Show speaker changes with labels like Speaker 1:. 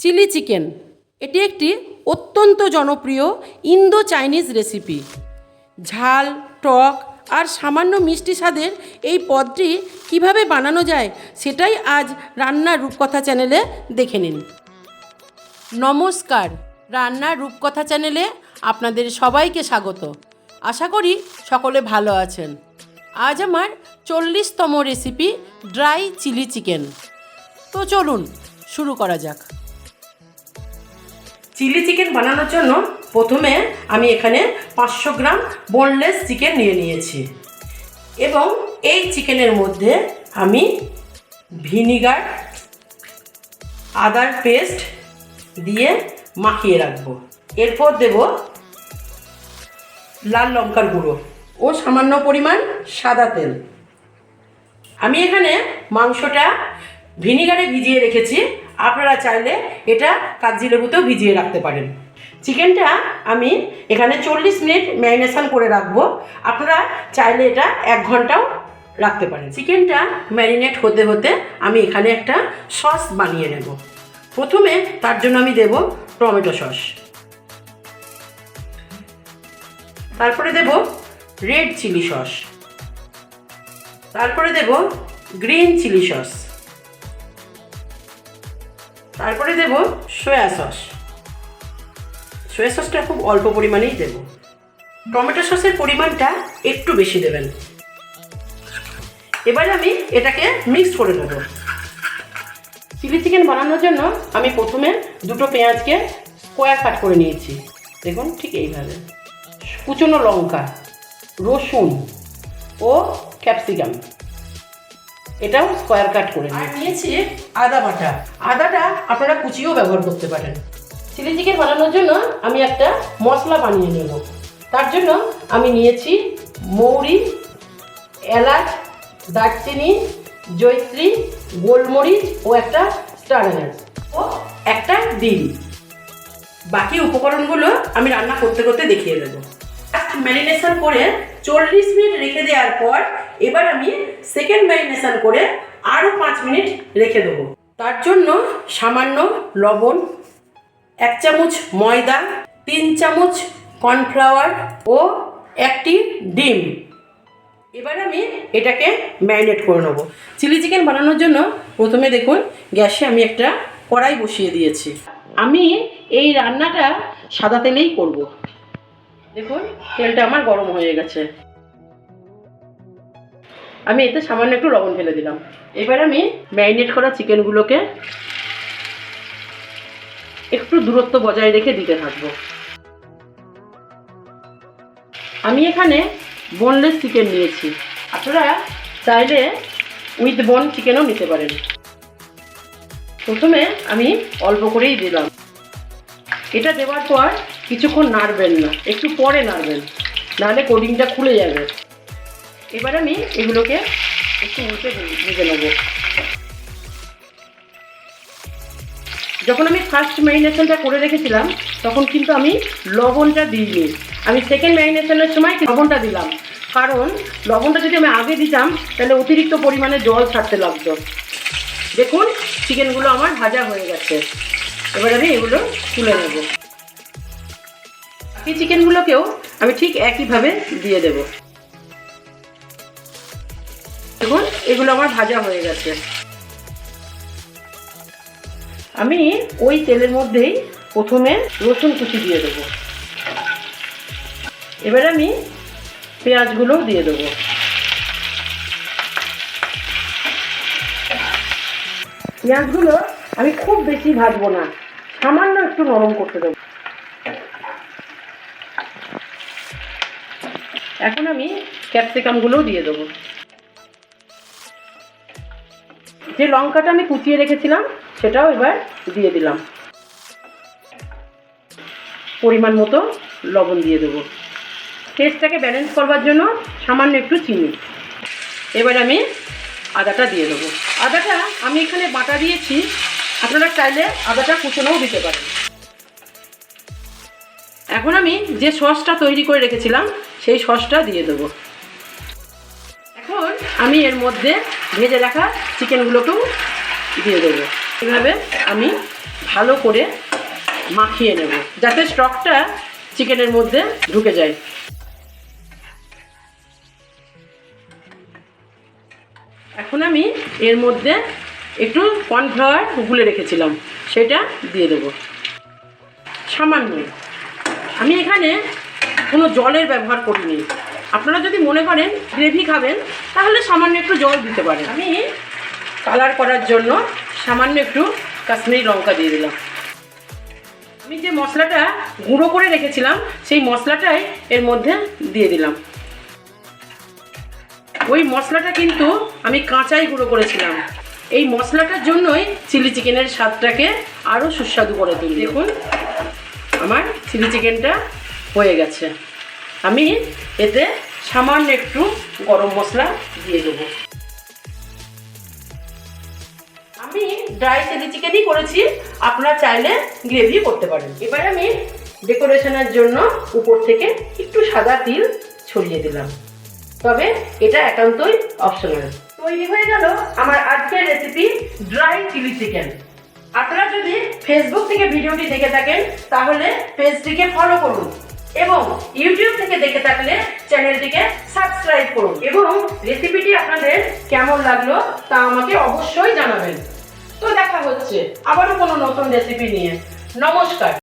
Speaker 1: Chilli chicken এটি একটি অত্যন্ত জনপ্রিয় ইন্দো চাইনিজ রেসিপি। ঝাল, টক আর সামান্য মিষ্টি স্বাদের এই পদটি কিভাবে বানানো যায় সেটাই আজ রান্নার রূপকথা চ্যানেলে দেখে নিন। নমস্কার, রান্নার রূপকথা চ্যানেলে আপনাদের সবাইকে স্বাগত। আশা করি সকলে ভালো আছেন। আজ আমার 40তম রেসিপি ড্রাই চিলি চিকেন। তো চলুন শুরু করা যাক। চিলি চিকেন বানানোর জন্য প্রথমে আমি এখানে 500 গ্রাম বোনলেস চিকেন নিয়ে নিয়েছি এবং এই চিকেনের মধ্যে আমি ভিনিগার, আদার পেস্ট দিয়ে মাখিয়ে রাখবো। এরপর দেব লাল লঙ্কার গুঁড়ো ও সামান্য পরিমাণ সাদা তেল। আমি এখানে মাংসটা ভিনিগারে ভিজিয়ে রেখেছি, আপনারা চাইলে এটা কাগজি লেবুতেও ভিজিয়ে রাখতে পারেন। চিকেনটা আমি এখানে 40 মিনিট ম্যারিনেশন করে রাখবো, আপনারা চাইলে এটা 1 ঘন্টাও রাখতে পারেন। চিকেনটা ম্যারিনেট হতে হতে আমি এখানে একটা সস বানিয়ে নেব। প্রথমে তার জন্য আমি দেব টমেটো সস, তারপরে দেব রেড চিলি সস, তারপরে দেব গ্রিন চিলি সস, তারপরে দেব সয়া সস। সয়া সসটা খুব অল্প পরিমাণেই দেব। টমেটো সসের পরিমাণটা একটু বেশি দেবেন। এবার আমি এটাকে মিক্স করে নেব। চিলি চিকেন বানানোর জন্য আমি প্রথমে দুটো পেঁয়াজকে স্কোয়ার কাট করে নিয়েছি, দেখুন ঠিক এইভাবে। কুচনো লঙ্কা, রসুন ও ক্যাপসিকাম এটাও স্কোয়ার কাট করে নিয়েছি। আদা বাটা, আদাটা আপনারা কুচিও ব্যবহার করতে পারেন। চিলি চিকেন বানানোর জন্য আমি একটা মশলা বানিয়ে নেব। তার জন্য আমি নিয়েছি মৌরি, এলাচ, দারচিনি, জয়িত্রী, গোলমরিচ ও একটা স্টার এনার্জ ও একটা ডিম। বাকি উপকরণগুলো আমি রান্না করতে করতে দেখিয়ে দেবো। ম্যারিনেশন করে 40 মিনিট রেখে দেওয়ার পর এবার আমি সেকেন্ড ম্যারিনেশন করে আরও 5 মিনিট রেখে দেবো। তার জন্য সামান্য লবণ, 1 চামচ ময়দা, 3 চামচ কর্নফ্লাওয়ার ও একটি ডিম। এবার আমি এটাকে ম্যারিনেট করে নেবো। চিলি চিকেন বানানোর জন্য প্রথমে দেখুন গ্যাসে আমি একটা কড়াই বসিয়ে দিয়েছি। আমি এই রান্নাটা সাদা তেলেই করব। দেখুন তেলটা আমার গরম হয়ে গেছে। আমি এতে সামান্য একটু লবণ ফেলে দিলাম। এবার আমি ম্যারিনেট করা চিকেনগুলোকে একটু দূরত্ব বজায় রেখে দিতে থাকবো। আমি এখানে বোনলেস চিকেন নিয়েছি, আপনারা চাইলে উইথ বোন চিকেনও নিতে পারেন। প্রথমে আমি অল্প করেই দিলাম। এটা দেওয়ার পর কিছুক্ষণ নাড়বেন না, একটু পরে নাড়বেন, নাহলে কোটিংটা খুলে যাবে। এবার আমি এগুলোকে একটু উল্টে ভেজে নেব। যখন আমি ফার্স্ট ম্যারিনেশনটা করে রেখেছিলাম তখন কিন্তু আমি লবণটা দিইনি, আমি সেকেন্ড ম্যারিনেশনের সময় লবণটা দিলাম। কারণ লবণটা যদি আমি আগে দিতাম তাহলে অতিরিক্ত পরিমাণে জল ছাড়তে লাগতো। দেখুন চিকেনগুলো আমার ভাজা হয়ে গেছে। এবার আমি এগুলো তুলে নেব। বাকি চিকেনগুলোকেও আমি ঠিক একইভাবে দিয়ে দেব। দেখুন এগুলো আমার ভাজা হয়ে গেছে। আমি ওই তেলের মধ্যেই প্রথমে রসুন কুচি দিয়ে দেব। এবার আমি পেঁয়াজগুলো দিয়ে দেব। পেঁয়াজগুলো আমি খুব বেশি ভাজবো না, সামান্য একটু নরম করতে দেবো। এখন আমি ক্যাপসিকামগুলোও দিয়ে দেবো। যে লঙ্কাটা আমি কুচিয়ে রেখেছিলাম সেটাও এবার দিয়ে দিলাম। পরিমাণ মতো লবণ দিয়ে দেবো। টেস্টটাকে ব্যালেন্স করবার জন্য সামান্য একটু চিনি। এবার আমি আদাটা দিয়ে দেবো। আদাটা আমি এখানে বাটা দিয়েছি, আপনারা চাইলে আদাটা কুচনোও দিতে পারেন। এখন আমি যে সসটা তৈরি করে রেখেছিলাম সেই সসটা দিয়ে দেবো। এখন আমি এর মধ্যে ভেজে রাখা চিকেনগুলোকেও দিয়ে দেবো। এভাবে আমি ভালো করে মাখিয়ে নেব যাতে স্টকটা চিকেনের মধ্যে ঢুকে যায়। এখন আমি এর মধ্যে একটু কর্নফ্লাওয়ার গুলে রেখেছিলাম সেটা দিয়ে দেবো সামান্য। আমি এখানে কোনো জলের ব্যবহার করিনি। আপনারা যদি মনে করেন গ্রেভি খাবেন তাহলে সামান্য একটু জল দিতে পারেন। আমি কালার করার জন্য সামান্য একটু কাশ্মীরি লঙ্কা দিয়ে দিলাম। আমি যে মশলাটা গুঁড়ো করে রেখেছিলাম সেই মশলাটাই এর মধ্যে দিয়ে দিলাম। ওই মশলাটা কিন্তু আমি কাঁচাই গুঁড়ো করেছিলাম। এই মশলাটার জন্যই চিলি চিকেনের স্বাদটাকে আরও সুস্বাদু করে তুলি। দেখুন আমার চিলি চিকেনটা হয়ে গেছে। আমি এতে সামান্য একটু গরম মশলা দিয়ে দেবো। আমি ড্রাই চিলি চিকেনই করেছি, আপনারা চাইলে গ্রেভি করতে পারেন। এবার আমি ডেকোরেশনের জন্য উপর থেকে একটু সাদা তিল ছড়িয়ে দিলাম, তবে এটা একান্তই অপশনাল। তৈরি হয়ে গেল আমার আজকের রেসিপি ড্রাই চিলি চিকেন। আপনারা যদি ফেসবুক থেকে ভিডিওটি দেখে থাকেন তাহলে পেজটিকে ফলো করুন এবং ইউটিউব থেকে দেখে থাকলে চ্যানেলটিকে সাবস্ক্রাইব করুন এবং রেসিপিটি আপনাদের কেমন লাগলো তা আমাকে অবশ্যই জানাবেন। তো দেখা হচ্ছে আবারও কোনো নতুন রেসিপি নিয়ে। নমস্কার।